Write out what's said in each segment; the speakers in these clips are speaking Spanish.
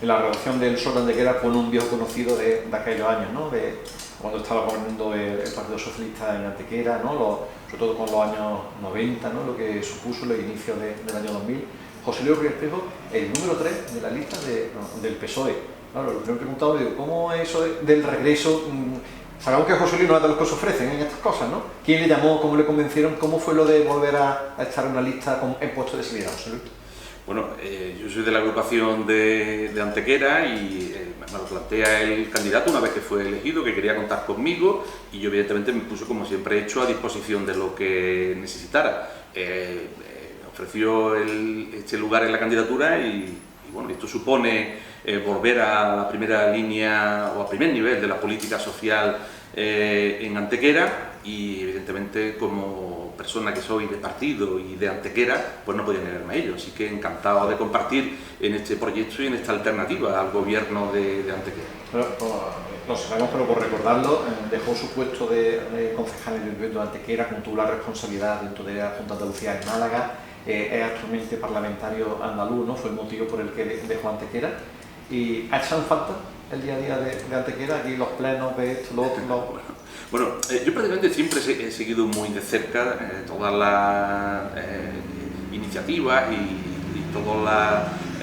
en la redacción del Sol de Antequera pone un viejo conocido de aquellos años, ¿no? De cuando estaba gobernando el Partido Socialista en Antequera, ¿no? Sobre todo con los años 90, ¿no? Lo que supuso el inicio del año 2000. José Luis Ríos Espejo, el número 3 de la lista del PSOE. Claro, lo que me he preguntado, digo, ¿cómo es eso del regreso? Sabemos que José Luis no es de los que se ofrecen en estas cosas, ¿no? ¿Quién le llamó? ¿Cómo le convencieron? ¿Cómo fue lo de volver a estar en una lista en puesto de seguridad, José Luis? Bueno, yo soy de la agrupación de Antequera y me lo plantea el candidato una vez que fue elegido, que quería contar conmigo, y yo evidentemente me puse, como siempre he hecho, a disposición de lo que necesitara. Me ofreció este lugar en la candidatura y bueno, esto supone volver a la primera línea o al primer nivel de la política social en Antequera, y evidentemente como persona que soy de partido y de Antequera, pues no podía negarme a ello, así que encantado de compartir en este proyecto y en esta alternativa al gobierno de Antequera. Pero, lo sabemos, pero por recordarlo, dejó su puesto de concejal en el Ayuntamiento de Antequera, como tuvo la responsabilidad dentro de la Junta de Andalucía en Málaga, es actualmente parlamentario andaluz, ¿no? Fue el motivo por el que dejó Antequera. ¿Y ha echado falta el día a día de Antequera? Aquí los plenos, de esto, lo otro, Bueno, yo prácticamente siempre he seguido muy de cerca todas las iniciativas y todo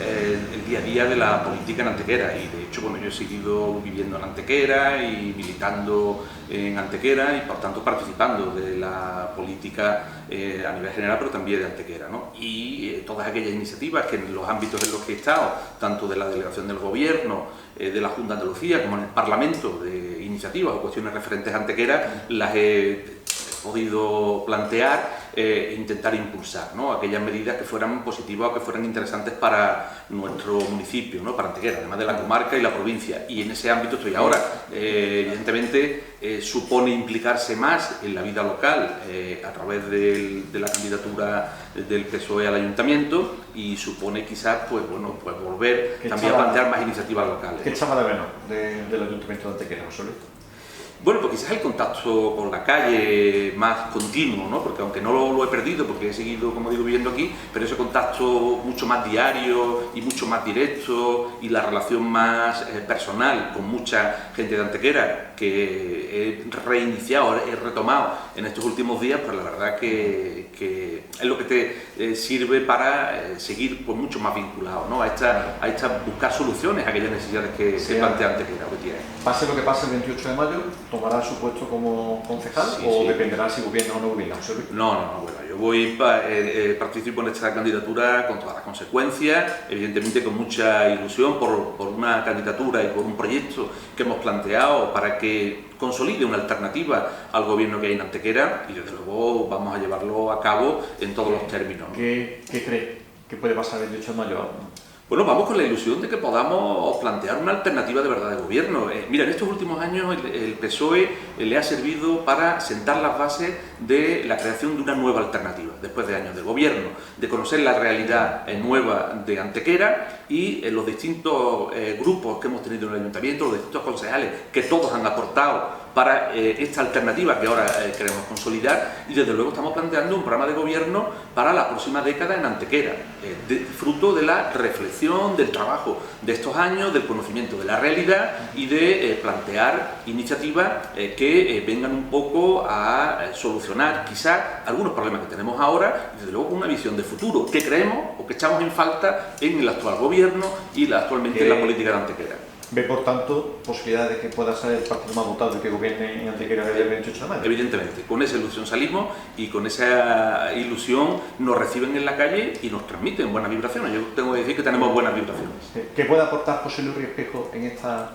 el día a día de la política en Antequera, y de hecho, bueno, yo he seguido viviendo en Antequera y militando en Antequera y por tanto participando de la política a nivel general, pero también de Antequera, ¿no? Y todas aquellas iniciativas que en los ámbitos en los que he estado, tanto de la delegación del gobierno, de la Junta de Andalucía, como en el Parlamento, de iniciativas o cuestiones referentes a Antequera, las he podido plantear e intentar impulsar, ¿no? Aquellas medidas que fueran positivas o que fueran interesantes para nuestro municipio, ¿no? Para Antequera, además de la comarca y la provincia, y en ese ámbito estoy ahora. Evidentemente supone implicarse más en la vida local a través de la candidatura del PSOE al ayuntamiento, y supone quizás pues volver también a plantear más iniciativas locales. ¿Qué echaba de menos del ayuntamiento de Antequera, José Luis? Bueno, pues quizás el contacto con la calle más continuo, ¿no? Porque aunque no lo he perdido, porque he seguido, como digo, viviendo aquí, pero ese contacto mucho más diario y mucho más directo, y la relación más personal con mucha gente de Antequera que he reiniciado, he retomado en estos últimos días, pues la verdad que es lo que te sirve para seguir pues mucho más vinculado, ¿no? a buscar soluciones a aquellas necesidades que se plantea Antequera hoy día. Pase lo que pase el 28 de mayo, ¿tomará su puesto como concejal o dependerá si gobierna o no gobierna, José Luis? No, bueno, yo participo en esta candidatura con todas las consecuencias, evidentemente con mucha ilusión por una candidatura y por un proyecto que hemos planteado para que consolide una alternativa al gobierno que hay en Antequera, y desde luego vamos a llevarlo a cabo en todos los términos, ¿no? ¿Qué cree que puede pasar el 18 de mayo? Bueno, vamos con la ilusión de que podamos plantear una alternativa de verdad de gobierno. Mira, en estos últimos años el PSOE le ha servido para sentar las bases de la creación de una nueva alternativa, después de años de gobierno, de conocer la realidad nueva de Antequera, y los distintos grupos que hemos tenido en el ayuntamiento, los distintos concejales, que todos han aportado para esta alternativa que ahora queremos consolidar, y desde luego estamos planteando un programa de gobierno para la próxima década en Antequera, fruto de la reflexión, del trabajo de estos años, del conocimiento de la realidad, y de plantear iniciativas que vengan un poco a solucionar quizás algunos problemas que tenemos ahora, y desde luego con una visión de futuro que creemos o que echamos en falta en el actual gobierno y actualmente en la política de Antequera. ¿Ve, por tanto, posibilidades de que pueda ser el partido más votado y que gobierne en Antequera el 28 de mayo? Evidentemente, con esa ilusión salimos, y con esa ilusión nos reciben en la calle y nos transmiten buenas vibraciones. Yo tengo que decir que tenemos buenas vibraciones. ¿Qué puede aportar José Luis Ríos Espejo en esta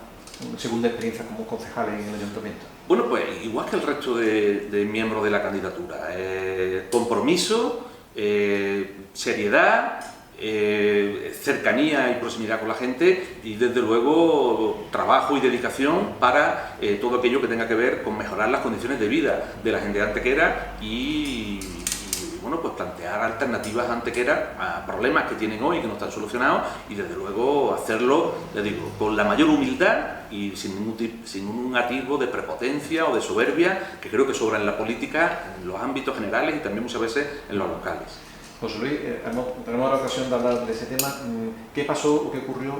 segunda experiencia como concejal en el ayuntamiento? Bueno, pues igual que el resto de miembros de la candidatura, compromiso, seriedad, cercanía y proximidad con la gente, y desde luego trabajo y dedicación para todo aquello que tenga que ver con mejorar las condiciones de vida de la gente de Antequera y bueno, pues plantear alternativas a Antequera a problemas que tienen hoy y que no están solucionados, y desde luego hacerlo, les digo, con la mayor humildad y sin un atisbo de prepotencia o de soberbia que creo que sobra en la política, en los ámbitos generales y también muchas veces en los locales. José Luis, tenemos la ocasión de hablar de ese tema. ¿Qué pasó o qué ocurrió?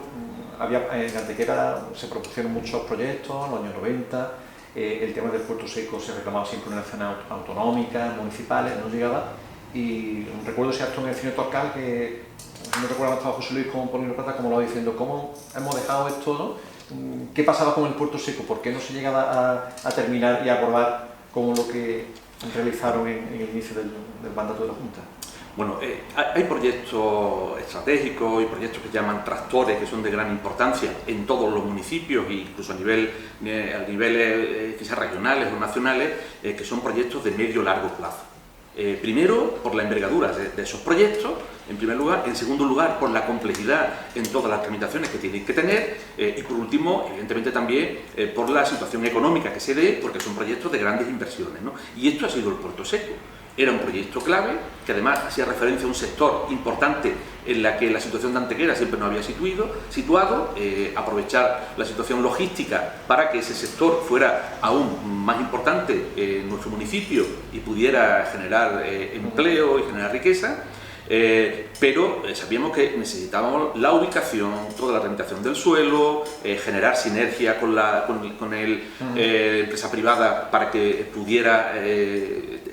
En Antequera se propusieron muchos proyectos en los años 90, el tema del puerto seco se reclamaba siempre en una zona autonómica, municipales, no llegaba. Y recuerdo ese acto en el cine Torcal que no recuerdo, estaba José Luis con Polino Plata, como lo va diciendo, ¿cómo hemos dejado esto, ¿no? ¿Qué pasaba con el puerto seco? ¿Por qué no se llegaba a terminar y a abordar como lo que realizaron en el inicio del mandato de la Junta? Bueno, hay proyectos estratégicos y proyectos que llaman tractores, que son de gran importancia en todos los municipios, incluso a niveles quizás regionales o nacionales, que son proyectos de medio-largo plazo. Primero, por la envergadura de esos proyectos, en primer lugar. En segundo lugar, por la complejidad en todas las tramitaciones que tienen que tener. Y por último, evidentemente también, por la situación económica que se dé, porque son proyectos de grandes inversiones, ¿no? Y esto ha sido el Puerto Seco. Era un proyecto clave, que además hacía referencia a un sector importante en la que la situación de Antequera siempre nos había situado, aprovechar la situación logística para que ese sector fuera aún más importante en nuestro municipio y pudiera generar empleo y generar riqueza. Pero sabíamos que necesitábamos la ubicación, toda la tramitación del suelo, generar sinergia con la empresa privada para que pudiera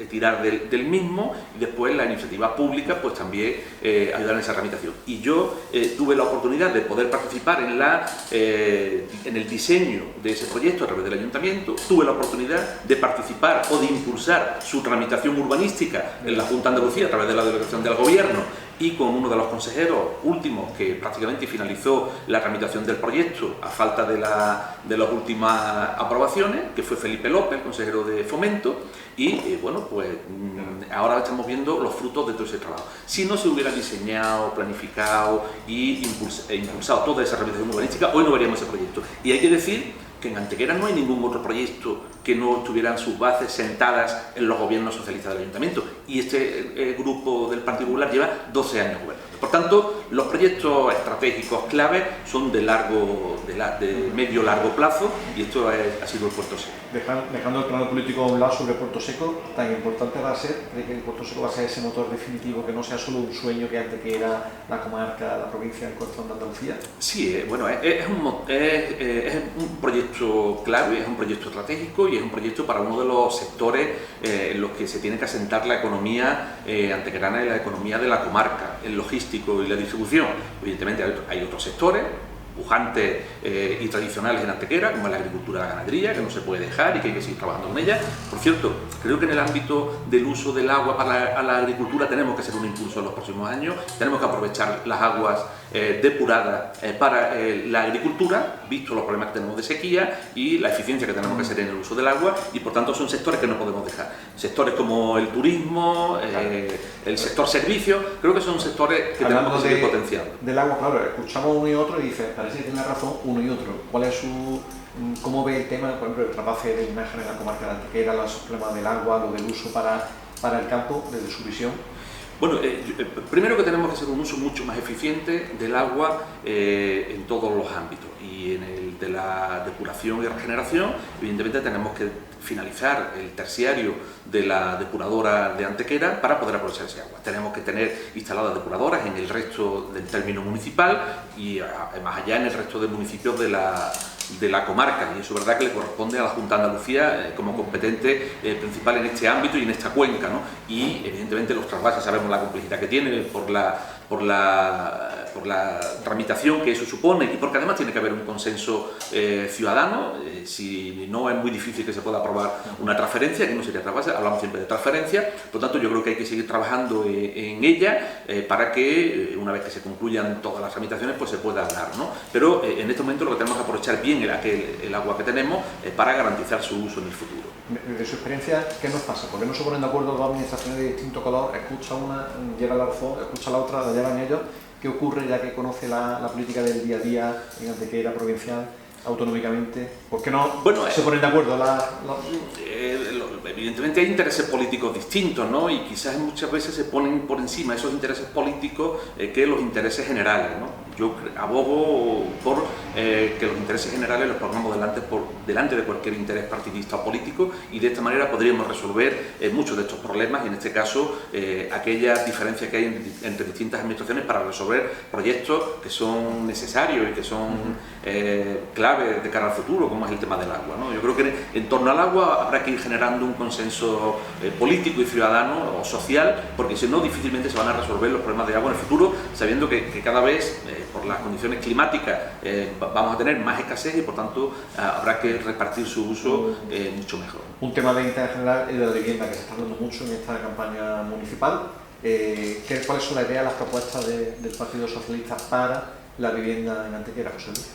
tirar del mismo, y después la iniciativa pública pues también ayudar en esa tramitación. Y yo tuve la oportunidad de poder participar en el diseño de ese proyecto a través del ayuntamiento, tuve la oportunidad de participar o de impulsar su tramitación urbanística en la Junta de Andalucía a través de la delegación del Gobierno, y con uno de los consejeros últimos que prácticamente finalizó la tramitación del proyecto a falta de las últimas aprobaciones, que fue Felipe López, el consejero de Fomento, y bueno, pues ahora estamos viendo los frutos de todo ese trabajo. Si no se hubiera diseñado, planificado e impulsado toda esa rehabilitación urbanística, hoy no veríamos ese proyecto. Y hay que decir que en Antequera no hay ningún otro proyecto que no tuvieran sus bases sentadas en los gobiernos socialistas del ayuntamiento, y este grupo del Partido Popular lleva 12 años gobernando. Por tanto, los proyectos estratégicos clave son de medio-largo plazo, y esto ha sido el Puerto Seco. Dejando el plano político a un lado, sobre el Puerto Seco, tan importante va a ser, ¿cree que el Puerto Seco va a ser ese motor definitivo, que no sea solo un sueño que Antequera, la comarca, la provincia, el corazón de Andalucía? Sí, bueno, es un proyecto clave, es un proyecto estratégico y es un proyecto para uno de los sectores en los que se tiene que asentar la economía antequerana y la economía de la comarca, el logístico y la distribución. Evidentemente hay otros sectores pujantes y tradicionales en Antequera, como la agricultura y la ganadería, que no se puede dejar y que hay que seguir trabajando con ella. Por cierto, creo que en el ámbito del uso del agua para la agricultura tenemos que hacer un impulso en los próximos años, tenemos que aprovechar las aguas depuradas para la agricultura, visto los problemas que tenemos de sequía y la eficiencia que tenemos que hacer en el uso del agua, y por tanto son sectores que no podemos dejar. Sectores como el turismo, el sector servicios, creo que son sectores que tenemos que seguir potenciando. Del agua, claro, escuchamos uno y otro y dice, parece que tiene razón uno y otro. ¿Cuál es cómo ve el tema, por ejemplo, el trasvase de imagen en la comarca de Antequera, los problemas del agua, lo del uso para el campo, desde su visión? Bueno, primero que tenemos que hacer un uso mucho más eficiente del agua en todos los ámbitos, y en el de la depuración y regeneración, evidentemente tenemos que finalizar el terciario de la depuradora de Antequera para poder aprovechar ese agua. Tenemos que tener instaladas depuradoras en el resto del término municipal y más allá en el resto de municipios de la comarca, y eso es verdad que le corresponde a la Junta de Andalucía como competente principal en este ámbito y en esta cuenca, ¿no? Y evidentemente los trasvases sabemos la complejidad que tiene por la tramitación que eso supone, y porque además tiene que haber un consenso ciudadano. Si no, es muy difícil que se pueda aprobar una transferencia, que no sería trasvase, hablamos siempre de transferencia. Por tanto, yo creo que hay que seguir trabajando en ella para que una vez que se concluyan todas las tramitaciones pues se pueda hablar, ¿no? Pero en este momento lo que tenemos que aprovechar bien el agua que tenemos para garantizar su uso en el futuro. De su experiencia, ¿qué nos pasa? ¿Por qué no se ponen de acuerdo dos administraciones de distinto color? Escucha una, lleva la razón, escucha la otra, la llevan ellos. ¿Qué ocurre, ya que conoce la política del día a día en Antequera provincial? autonómicamente? ¿Por qué no Bueno, se ponen de acuerdo evidentemente hay intereses políticos distintos, ¿no? Y quizás muchas veces se ponen por encima esos intereses políticos que los intereses generales, ¿no? Yo abogo por que los intereses generales los pongamos delante de cualquier interés partidista o político, y de esta manera podríamos resolver muchos de estos problemas, y en este caso aquellas diferencias que hay entre distintas administraciones para resolver proyectos que son necesarios y que son clave de cara al futuro, como es el tema del agua, ¿no? Yo creo que en torno al agua habrá que ir generando un consenso político y ciudadano o social, porque si no difícilmente se van a resolver los problemas de agua en el futuro, sabiendo que cada vez por las condiciones climáticas vamos a tener más escasez, y por tanto habrá que repartir su uso mucho mejor. Un tema de interés general es la vivienda, que se está hablando mucho en esta campaña municipal. ¿Cuáles son las ideas, las propuestas del Partido Socialista para la vivienda en Antequera, José Luis?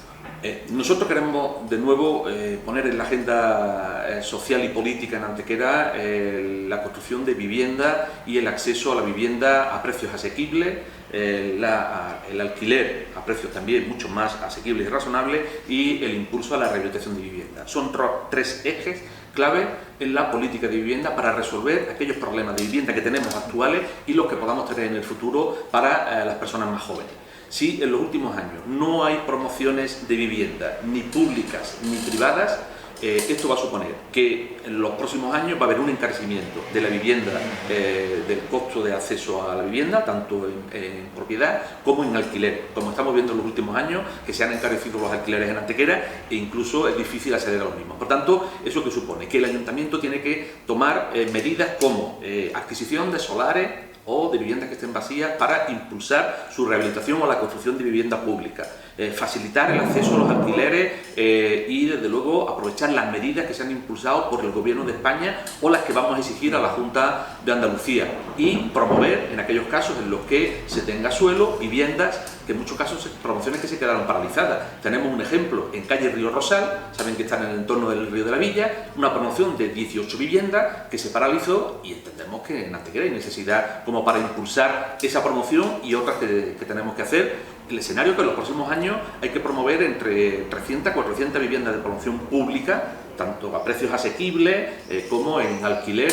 Nosotros queremos de nuevo poner en la agenda social y política en Antequera la construcción de vivienda y el acceso a la vivienda a precios asequibles, el alquiler a precios también mucho más asequibles y razonables, y el impulso a la rehabilitación de vivienda. Son tres ejes clave en la política de vivienda para resolver aquellos problemas de vivienda que tenemos actuales y los que podamos tener en el futuro para las personas más jóvenes. Si en los últimos años no hay promociones de vivienda, ni públicas ni privadas, esto va a suponer que en los próximos años va a haber un encarecimiento de la vivienda, del costo de acceso a la vivienda, tanto en propiedad como en alquiler, como estamos viendo en los últimos años, que se han encarecido los alquileres en Antequera e incluso es difícil acceder a los mismos. Por tanto, ¿eso que supone? Que el ayuntamiento tiene que tomar medidas como adquisición de solares o de viviendas que estén vacías para impulsar su rehabilitación o la construcción de vivienda pública, facilitar el acceso a los alquileres y desde luego aprovechar las medidas que se han impulsado por el Gobierno de España o las que vamos a exigir a la Junta de Andalucía, y promover en aquellos casos en los que se tenga suelo, viviendas, que en muchos casos promociones que se quedaron paralizadas. Tenemos un ejemplo en calle Río Rosal, saben que están en el entorno del Río de la Villa, una promoción de 18 viviendas que se paralizó, y entendemos que en Antequera hay necesidad como para impulsar esa promoción y otras que tenemos que hacer. El escenario que en los próximos años hay que promover entre 300 a 400 viviendas de promoción pública, tanto a precios asequibles como en alquiler,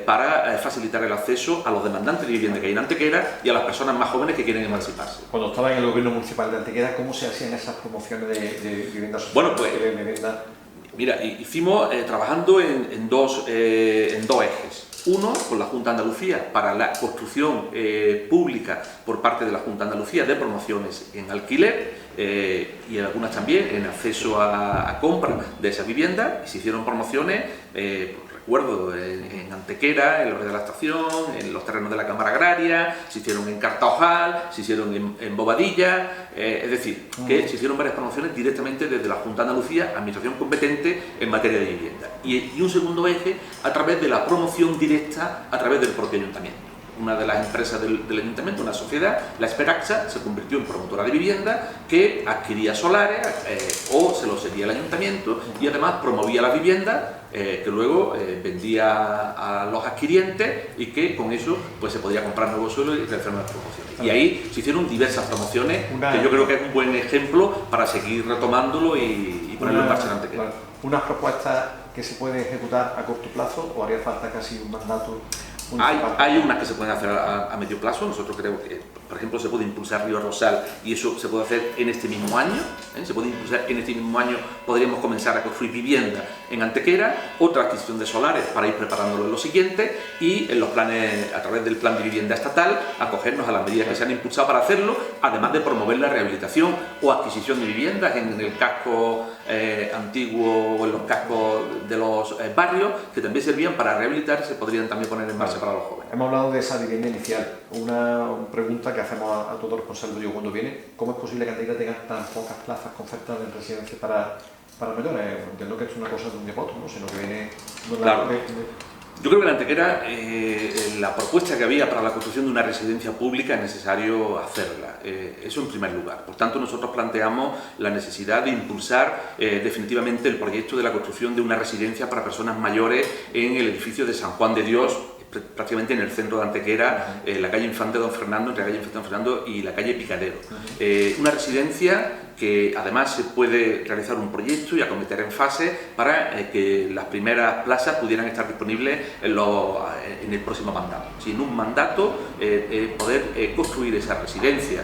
para facilitar el acceso a los demandantes de vivienda que hay en Antequera y a las personas más jóvenes que quieren emanciparse. Cuando estaba en el Gobierno Municipal de Antequera, ¿cómo se hacían esas promociones de viviendas sociales? Bueno, pues mira, hicimos trabajando en dos ejes. Uno, con la Junta de Andalucía, para la construcción pública por parte de la Junta de Andalucía de promociones en alquiler y algunas también en acceso a compra de esas viviendas, y se hicieron promociones, recuerdo, en Antequera, en la Red de la Estación, en los terrenos de la Cámara Agraria, se hicieron en Cartaojal, se hicieron en Bobadilla, es decir, que se hicieron varias promociones directamente desde la Junta de Andalucía, administración competente en materia de vivienda. Y un segundo eje a través de la promoción directa a través del propio ayuntamiento. Una de las empresas del ayuntamiento, una sociedad, la Esperaxa, se convirtió en promotora de vivienda que adquiría solares o se los cedía al ayuntamiento, y además promovía las viviendas que luego vendía a los adquirientes, y que con eso pues se podía comprar nuevo suelo y realizar nuevas promociones. Y ahí se hicieron diversas promociones que yo creo que es un buen ejemplo para seguir retomándolo y ponerlo en marcha en Antequera. ¿Unas propuestas que se pueden ejecutar a corto plazo o haría falta casi un mandato municipal? Hay unas que se pueden hacer a medio plazo. Nosotros creemos que, por ejemplo, se puede impulsar Río Rosal, y eso se puede hacer en este mismo año. Se puede impulsar en este mismo año, podríamos comenzar a construir vivienda en Antequera, otra adquisición de solares para ir preparándolo en lo siguiente, y en los planes, a través del plan de vivienda estatal, acogernos a las medidas que se han impulsado para hacerlo, además de promover la rehabilitación o adquisición de viviendas en el casco antiguo o en los cascos de los barrios, que también servían para rehabilitar, se podrían también poner en marcha para los jóvenes. Hemos hablado de esa vivienda inicial. Una pregunta que hacemos a todo responsable yo cuando viene: ¿cómo es posible que Antequera tenga tan pocas plazas concertadas en residencias para mayores? Entiendo que esto es una cosa de un día para otro, ¿no? Sino que viene... Claro. Yo creo que en Antequera la propuesta que había para la construcción de una residencia pública es necesario hacerla, eso en primer lugar. Por tanto, nosotros planteamos la necesidad de impulsar definitivamente el proyecto de la construcción de una residencia para personas mayores en el edificio de San Juan de Dios, prácticamente en el centro de Antequera, la calle Infante Don Fernando, entre la calle Infante Don Fernando y la calle Picadero. Una residencia que además se puede realizar un proyecto y acometer en fase para que las primeras plazas pudieran estar disponibles en el próximo mandato. En un mandato poder construir esa residencia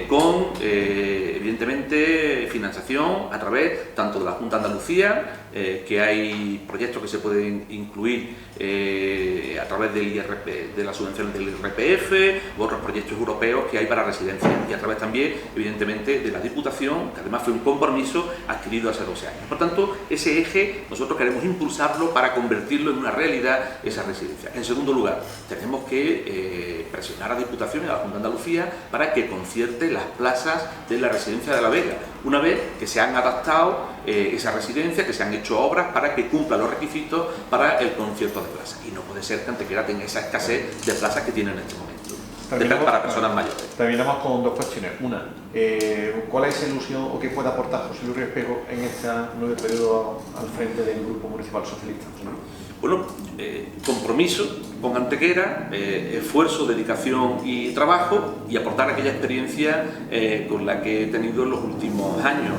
con, evidentemente, financiación a través tanto de la Junta de Andalucía, que hay proyectos que se pueden incluir a través de las subvenciones del IRPF, u otros proyectos europeos que hay para residencias, y a través también, evidentemente, de la Diputación, que además fue un compromiso adquirido hace 12 años. Por tanto, ese eje nosotros queremos impulsarlo para convertirlo en una realidad, esa residencia. En segundo lugar, tenemos que presionar a la Diputación y a la Junta de Andalucía para que concierte las plazas de la residencia de La Vega, una vez que se han adaptado esa residencia, que se han hecho obras para que cumpla los requisitos para el concierto de plazas. Y no puede ser que Antequera tenga esa escasez de plazas que tiene en este momento, para personas mayores. Terminamos con dos cuestiones. Una, ¿cuál es la ilusión o qué puede aportar José Luis Riespejo en este nuevo periodo al frente del Grupo Municipal Socialista? Bueno, compromiso con Antequera, esfuerzo, dedicación y trabajo, y aportar aquella experiencia con la que he tenido en los últimos años.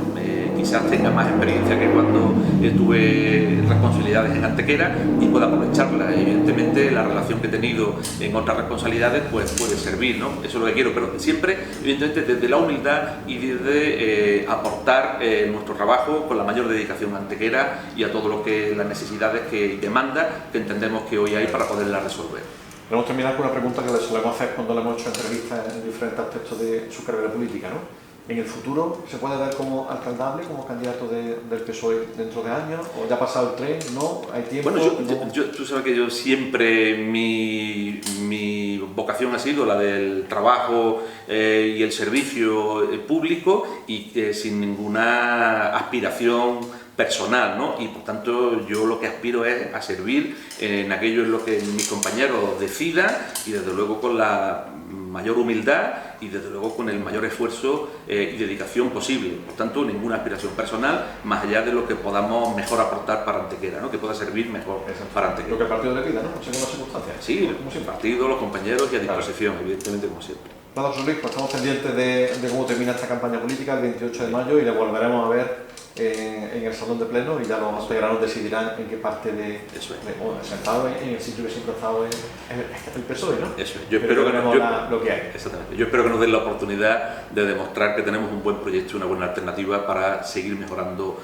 Quizás tenga más experiencia que cuando tuve responsabilidades en Antequera y pueda aprovecharla. Evidentemente, la relación que he tenido en otras responsabilidades pues puede servir, ¿no? Eso es lo que quiero, pero siempre, evidentemente, desde la humildad y desde aportar nuestro trabajo con la mayor dedicación a Antequera y a todo lo que las necesidades que demanda que entendemos que hoy hay para poderla resolver. Vamos a terminar con una pregunta que le solemos hacer cuando le hemos hecho entrevistas en diferentes aspectos de su carrera política, ¿no? ¿En el futuro se puede ver como alcaldable, como candidato del PSOE dentro de años? ¿O ya ha pasado el tren? ¿No? ¿Hay tiempo? Bueno, tú sabes que yo siempre, mi vocación ha sido la del trabajo y el servicio público, y que sin ninguna aspiración personal, ¿no? Y por tanto yo lo que aspiro es a servir en aquello en lo que mis compañeros decidan, y desde luego con la mayor humildad y desde luego con el mayor esfuerzo y dedicación posible. Por tanto, ninguna aspiración personal más allá de lo que podamos mejor aportar para Antequera, ¿no? Que pueda servir mejor para Antequera. Lo que el partido le pida, ¿no? Según las circunstancias. Sí, el partido, los compañeros y a disposición, claro. Evidentemente, como siempre. Nada, José Luis, pues estamos pendientes de cómo termina esta campaña política el 28 de mayo y le volveremos a ver en el salón de pleno, y ya los antecaranos decidirán en qué parte sentado en el sitio que siempre ha estado el PSOE, ¿no? Eso es. Yo espero que lo que hay. Exactamente. Yo espero que nos den la oportunidad de demostrar que tenemos un buen proyecto y una buena alternativa para seguir mejorando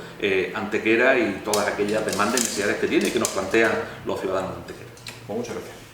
Antequera y todas aquellas demandas y necesidades que tiene y que nos plantean los ciudadanos de Antequera. Pues muchas gracias.